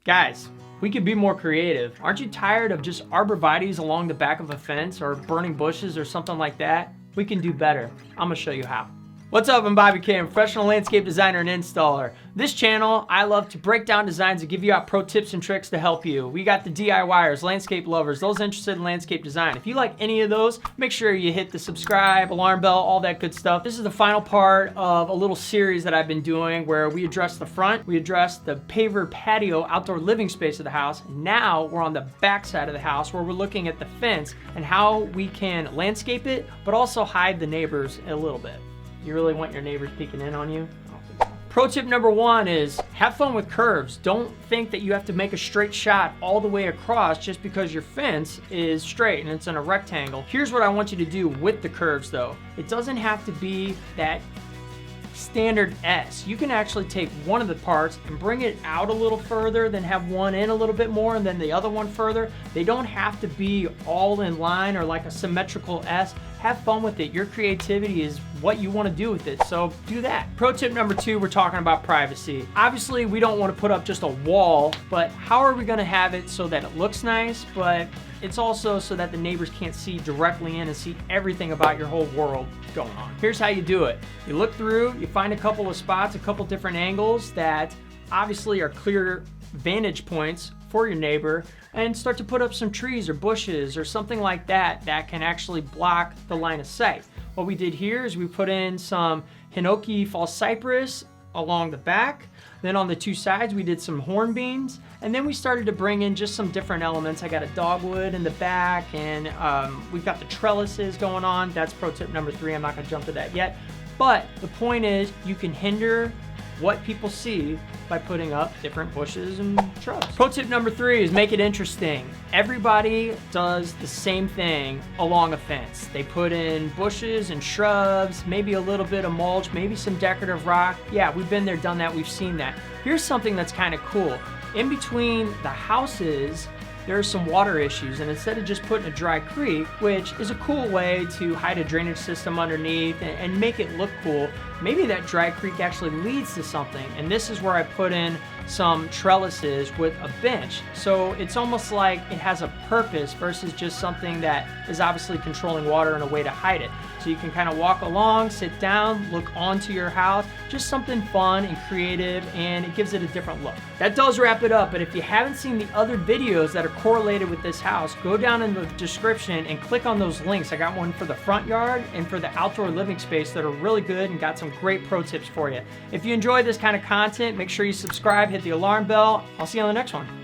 Guys, we could be more creative. Aren't you tired of just arborvitaes along the back of a fence or burning bushes or something like that? We can do better. I'm gonna show you how. What's up, I'm Bobby K. I'm a professional landscape designer and installer. This channel, I love to break down designs and give you out pro tips and tricks to help you. We got the DIYers, landscape lovers, those interested in landscape design. If you like any of those, make sure you hit the subscribe, alarm bell, all that good stuff. This is the final part of a little series that I've been doing where we address the front, we address the paver patio outdoor living space of the house. Now we're on the back side of the house where we're looking at the fence and how we can landscape it, but also hide the neighbors a little bit. You really want your neighbors peeking in on you? Pro tip number one is have fun with curves. Don't think that you have to make a straight shot all the way across just because your fence is straight and it's in a rectangle. Here's what I want you to do with the curves though. It doesn't have to be that standard S. You can actually take one of the parts and bring it out a little further, then have one in a little bit more and then the other one further. They don't have to be all in line or like a symmetrical S. Have fun with it. Your creativity is what you want to do with it, so do that. Pro tip number two, we're talking about privacy. Obviously, we don't want to put up just a wall, but how are we going to have it so that it looks nice, but it's also so that the neighbors can't see directly in and see everything about your whole world going on. Here's how you do it. You look through, you find a couple of spots, a couple different angles that obviously are clear vantage points for your neighbor, and start to put up some trees or bushes or something like that that can actually block the line of sight. What we did here is we put in some Hinoki false cypress along the back. Then on the two sides we did some hornbeams, and then we started to bring in just some different elements. I got a dogwood in the back, and we've got the trellises going on. That's pro tip number three. I'm not gonna jump to that yet. But the point is you can hinder what people see by putting up different bushes and shrubs. Pro tip number three is make it interesting. Everybody does the same thing along a fence. They put in bushes and shrubs, maybe a little bit of mulch, maybe some decorative rock. Yeah, we've been there, done that, we've seen that. Here's something that's kind of cool. In between the houses, there are some water issues, and instead of just putting a dry creek, which is a cool way to hide a drainage system underneath and make it look cool, maybe that dry creek actually leads to something. And this is where I put in some trellises with a bench. So it's almost like it has a purpose versus just something that is obviously controlling water in a way to hide it. So you can kind of walk along, sit down, look onto your house, just something fun and creative, and it gives it a different look. That does wrap it up, but if you haven't seen the other videos that are correlated with this house, go down in the description and click on those links. I got one for the front yard and for the outdoor living space that are really good and got some great pro tips for you. If you enjoy this kind of content, make sure you subscribe, hit the alarm bell. I'll see you on the next one.